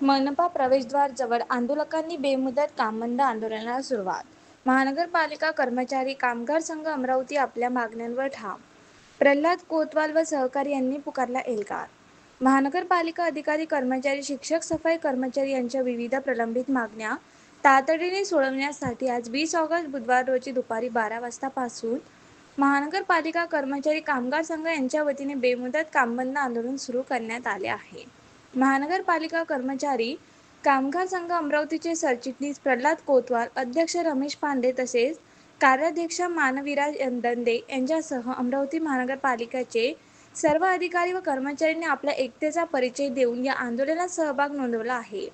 मनपा प्रवेशद्वार जवळ आंदोलकांनी बेमुदत कामबंद आंदोलनाला सुरुवात. महानगरपालिका कर्मचारी कामगार संघ अमरावती आपल्या मागण्यांवर ठाम. प्रल्हाद कोतवाल व सहकारी यांनी पुकारला एल्गार. महानगरपालिका अधिकारी, कर्मचारी, शिक्षक, सफाई कर्मचारी यांच्या विविध प्रलंबित मागण्या तातडीने सोडवण्यासाठी आज 20 ऑगस्ट बुधवार रोजी दुपारी 12 वाजतापासून महानगरपालिका कर्मचारी कामगार संघ यांच्या वतीने बेमुदत कामबंद आंदोलन सुरू करण्यात आले आहे. महानगरपालिका कर्मचारी कामगार संघ अमरावतीचे सरचिटणीस प्रल्हाद कोतवाल, अध्यक्ष रमेश पांडे तसेच कार्याध्यक्ष मानवीराज दंदे यांच्यासह अमरावती महानगरपालिकेचे सर्व अधिकारी व कर्मचाऱ्यांनी आपल्या एकतेचा परिचय देऊन या आंदोलनात सहभाग नोंदवला आहे.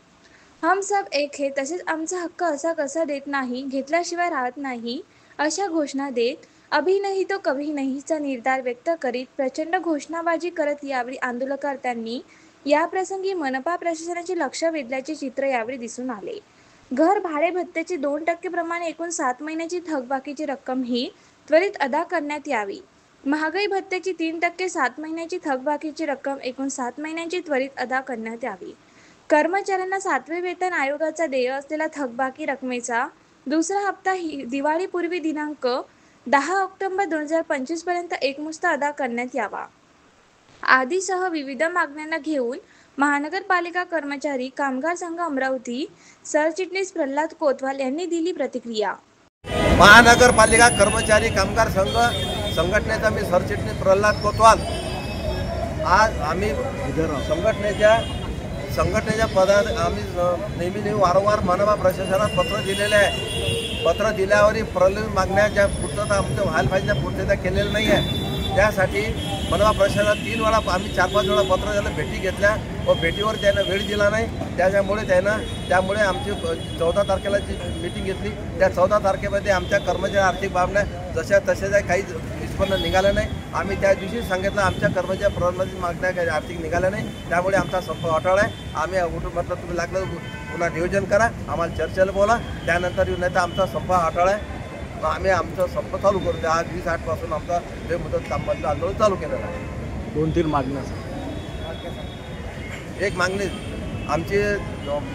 हम सब एक है तसेच आमचा हक्क असा कसा देत नाही, घेतल्याशिवाय राहत नाही अशा घोषणा देत अभी नहीं तो कभी नहीचा निर्धार व्यक्त करीत प्रचंड घोषणाबाजी करत यावेळी आंदोलनकर्त्यांनी याप्रसंगी मनपा प्रशासनाचे लक्ष वेधल्याचे चित्र यावेळी दिसून आले. घर भाडे भत्त्याची 2% प्रमाणे एकूण 7 महिन्याची थकबाकीची रक्कम ही त्वरित अदा करण्यात यावी. महागाई भत्त्याची 3% 7 महिन्याची थकबाकीची रक्कम एकूण 7 महिन्यांची त्वरित अदा करण्यात यावी. कर्मचाऱ्यांना 7वे वेतन आयोगाचा देय असलेला थकबाकी रकमेचा दुसरा हप्ता ही दिवाळीपूर्वी दिनांक 10 ऑक्टोबर 2025 पर्यंत एकमुस्त अदा करण्यात यावा. आदीसह विविध मागण्यांना घेऊन महानगरपालिका कर्मचारी कामगार संघ अमरावती सरचिटणीस प्रल्हाद कोतवाल यांनी दिली प्रतिक्रिया. महानगरपालिका कर्मचारी कामगार संघ संघटनेचा मी सरचिटणीस प्रल्हाद कोतवाल. आज आम्ही संघटनेच्या पदात आम्ही नेहमी वारंवार मनपा प्रशासनात पत्र दिलेले आहे. पत्र दिल्यावरही प्रलंबित मागण्या ज्या पूर्तता आमच्या व्हायला पाहिजे त्या पूर्तता केलेलं नाही आहे. त्यासाठी मनपा प्रशासनात 3 वेळा आम्ही 4-5 वेळा पत्र द्यायला भेटी घेतल्या व भेटीवर त्यानं वेळ दिला नाही. त्यामुळे आमची 14 तारखेला जी मीटिंग घेतली त्या 14 तारखेमध्ये आमच्या कर्मचारी आर्थिक मागण्या जशा तशाच काही निष्पन्न निघालं नाही. आम्ही त्या दिवशी सांगितलं आमच्या कर्मचारी प्रलंबित मागण्या काही आर्थिक निघाल्या नाही, त्यामुळे आमचा संप अटळ आहे. आम्ही म्हटलं तुम्ही लागलं पुन्हा नियोजन करा, आम्हाला चर्चेला बोला, त्यानंतर येऊन नाही तर आमचा संप अटळ आहे. आम्ही आमचा संप चालू करू द्या. आज 20 आठ पासून आमचा बेमुदत कामबंद आंदोलन चालू केलेलं आहे. 2-3 मागण्या. एक मागणी आमची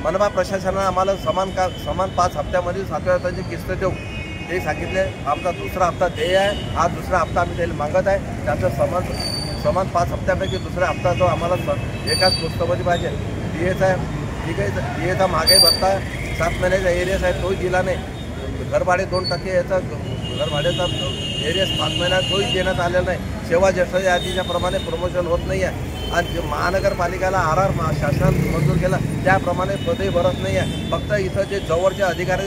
मनपा प्रशासनानं आम्हाला समान 5 हप्त्यामध्ये 7व्या वेतनाची किस्त देऊ ते सांगितले. आमचा दुसरा हप्ता ध्येय आहे. हा दुसरा हप्ता आम्ही त्याला मागत आहे. त्याचा समान 5 हप्त्यापैकी दुसरा हप्ता तो आम्हाला एकाच पुस्तकामध्ये पाहिजे. डीएचा महागाई भत्ता 7 महिन्याचा एरियस आहे तोही दिला नाही. घरभाडे 2% याचा घरभाड्याचा एरियस 5 महिन्यात तोही देण्यात आलेला नाही. सेवा ज्येष्ठाच्या यादीच्या प्रमाणे प्रमोशन होत नाही आहे. आणि महानगरपालिकेला आर शासनाने मंजूर केला त्याप्रमाणे पदही भरत नाही आहे. फक्त इथं जे जवळचे अधिकारी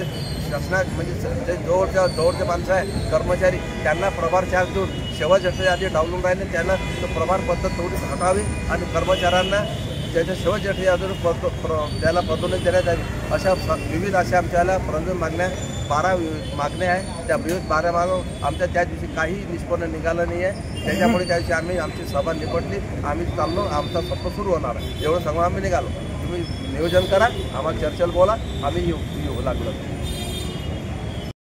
शासनात म्हणजे जे जवळचे माणसं आहे कर्मचारी त्यांना प्रभार चार्ज देऊन सेवा ज्येष्ठाच्या यादी डावलून राहिले. त्यांना प्रभार पद्धत थोडीच हटावी आणि कर्मचाऱ्यांना त्याच्या सेवा ज्येष्ठ यादीवर त्याला पदोन्नती देण्यात यावी. अशा विविध अशा आमच्याला प्रलंबित मागण्या 12 मागण्या आहे. त्या विविध 12 मागं आमच्या त्या दिवशी काही निष्पन्न निघालं नाही आहे. त्याच्यामुळे त्या दिवशी आम्ही आमची सभा निपटली. आम्ही चाललो, आमचा संप सुरू होणार आहे एवढं सांगून आम्ही निघालो. तुम्ही नियोजन करा, आम्हाला चर्चेला बोला, आम्ही येऊ लागलो.